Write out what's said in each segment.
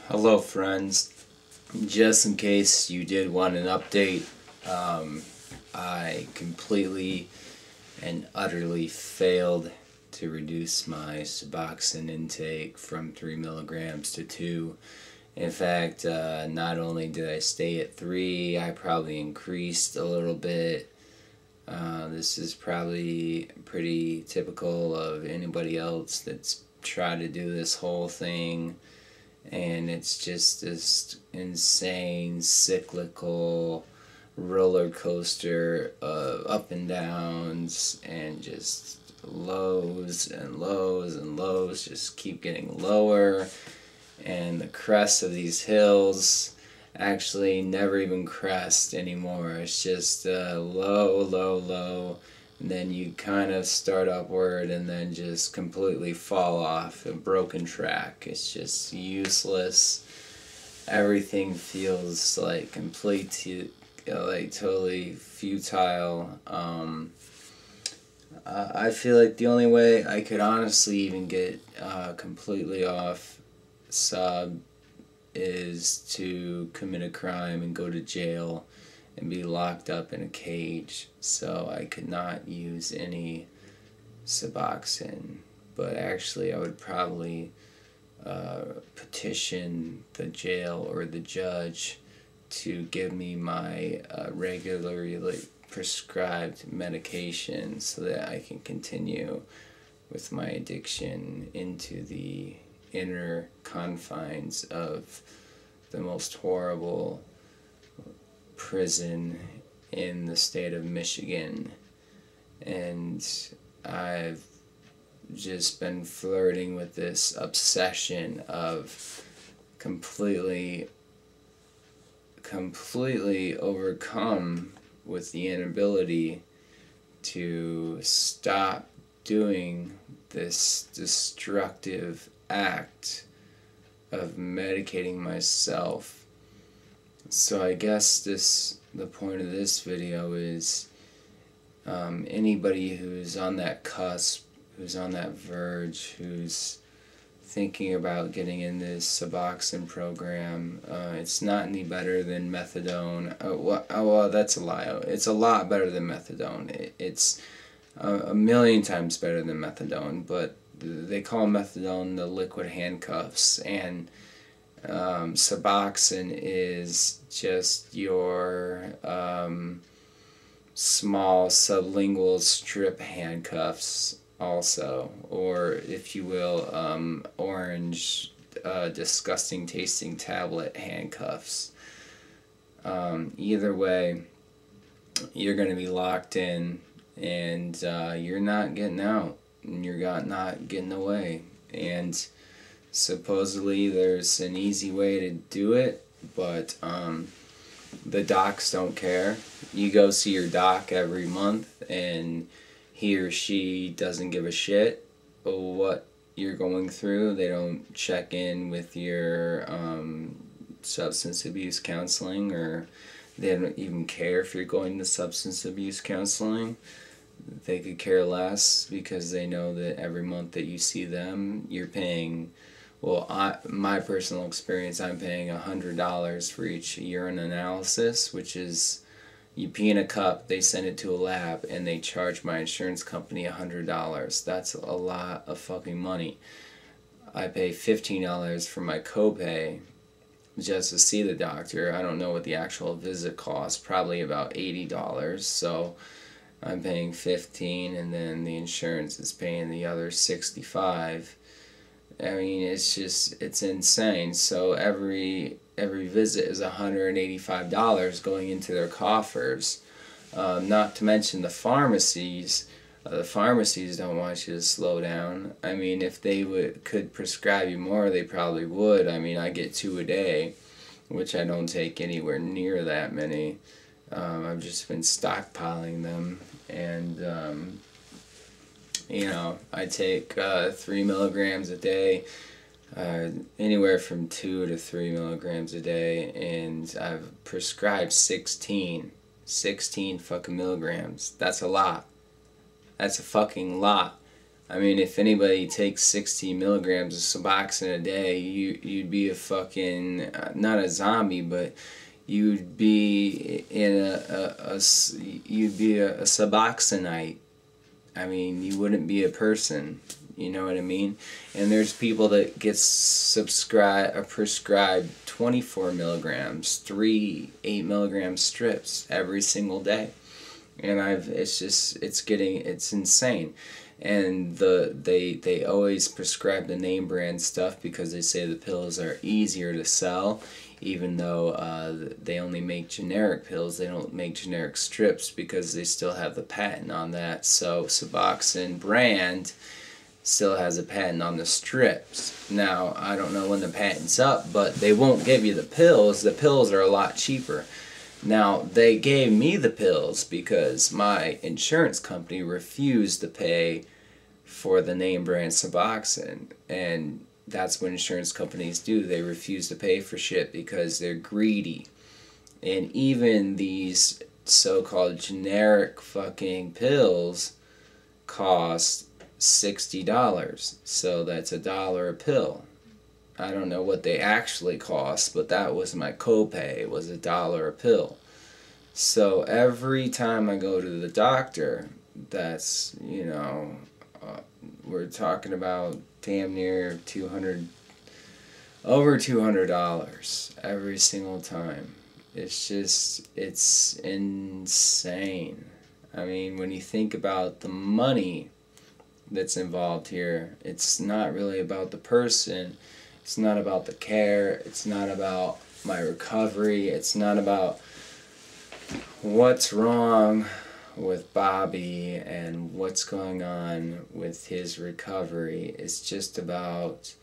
Hello friends, just in case you did want an update, I completely and utterly failed to reduce my Suboxone intake from 3 milligrams to 2. In fact, not only did I stay at 3, I probably increased a little bit. This is probably pretty typical of anybody else that's tried to do this whole thing. And it's just this insane cyclical roller coaster of up and downs and just lows and lows and lows, just keep getting lower, and the crest of these hills actually never even crest anymore. It's just low, low, low, and then you kind of start upward and then just completely fall off a broken track. It's just useless. Everything feels like totally futile. I feel like the only way I could honestly even get completely off sub is to commit a crime and go to jail and be locked up in a cage, so I could not use any Suboxone. But actually I would probably petition the jail or the judge to give me my regularly prescribed medication so that I can continue with my addiction into the inner confines of the most horrible prison in the state of Michigan. And I've just been flirting with this obsession of completely overcome with the inability to stop doing this destructive act of medicating myself. So I guess the point of this video is anybody who's on that cusp, who's on that verge, who's thinking about getting in this Suboxone program, it's not any better than methadone. Well, that's a lie. It's a lot better than methadone. It's a million times better than methadone, but they call methadone the liquid handcuffs, and Suboxone is just your small sublingual strip handcuffs also, or if you will, orange disgusting tasting tablet handcuffs. Either way, you're going to be locked in, and you're not getting out, and you're not getting away. And supposedly there's an easy way to do it, but the docs don't care. You go see your doc every month and he or she doesn't give a shit what you're going through. They don't check in with your substance abuse counseling, or they don't even care if you're going to substance abuse counseling. They could care less because they know that every month that you see them, you're paying, well, my personal experience, I'm paying $100 for each urine analysis, which is, you pee in a cup, they send it to a lab, and they charge my insurance company $100. That's a lot of fucking money. I pay $15 for my copay just to see the doctor. I don't know what the actual visit costs, probably about $80, so I'm paying $15, and then the insurance is paying the other $65. I mean, it's insane. So every visit is $185 going into their coffers. Not to mention the pharmacies. The pharmacies don't want you to slow down. I mean, if they could prescribe you more, they probably would. I mean, I get 2 a day, which I don't take anywhere near that many. I've just been stockpiling them, and you know, I take 3 milligrams a day, anywhere from 2 to 3 milligrams a day, and I've prescribed 16 fucking milligrams. That's a lot. That's a fucking lot. I mean, if anybody takes 60 milligrams of Suboxone a day, you'd be a fucking, not a zombie, but you'd be in you'd be a Suboxonite. I mean, you wouldn't be a person. You know what I mean? And there's people that get prescribed 24 milligrams, 8 milligram strips every single day. And it's insane. And they always prescribe the name brand stuff because they say the pills are easier to sell, even though they only make generic pills. They don't make generic strips because they still have the patent on that. So Suboxone brand still has a patent on the strips. Now, I don't know when the patent's up, but they won't give you the pills. The pills are a lot cheaper. Now, they gave me the pills because my insurance company refused to pay for the name brand Suboxone. And that's what insurance companies do. They refuse to pay for shit because they're greedy. And even these so-called generic fucking pills cost $60. So that's $1 a pill. I don't know what they actually cost, but that was my copay, was $1 a pill. So every time I go to the doctor, that's, you know, we're talking about damn near over $200 every single time. It's insane. I mean, when you think about the money that's involved here, it's not really about the person. It's not about the care. It's not about my recovery. It's not about what's wrong with Bobby and what's going on with his recovery. It's just about,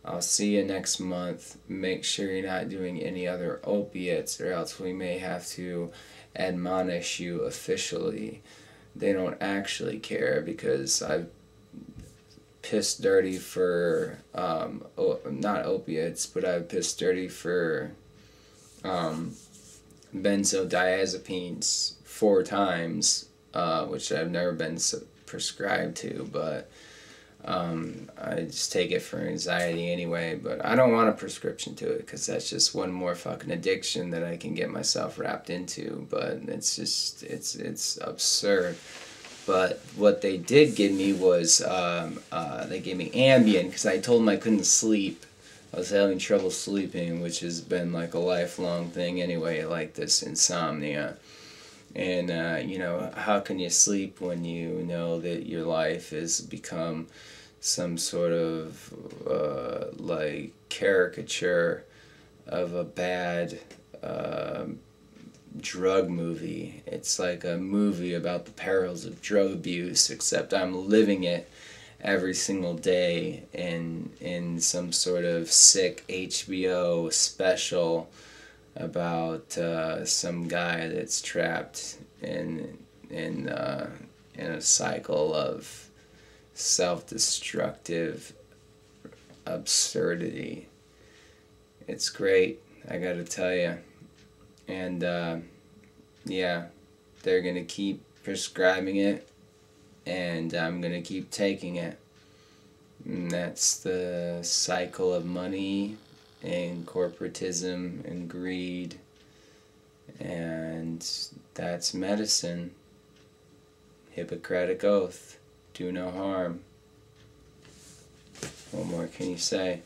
I'll see you next month. Make sure you're not doing any other opiates, or else we may have to admonish you officially. They don't actually care because I've pissed dirty for not opiates, but I've pissed dirty for benzodiazepines 4 times, which I've never been prescribed to, but I just take it for anxiety anyway. But I don't want a prescription to it because that's just one more fucking addiction that I can get myself wrapped into. But it's just it's absurd. But what they did give me was, they gave me Ambien because I told them I couldn't sleep. I was having trouble sleeping, which has been like a lifelong thing anyway, like this insomnia. And, you know, how can you sleep when you know that your life has become some sort of, like, caricature of a bad, drug movie. It's like a movie about the perils of drug abuse, except I'm living it every single day in some sort of sick HBO special about some guy that's trapped in a cycle of self-destructive absurdity. It's great, I gotta tell you. And yeah, they're gonna keep prescribing it, and I'm gonna keep taking it. And that's the cycle of money and corporatism and greed, and that's medicine. Hippocratic oath, do no harm. What more can you say?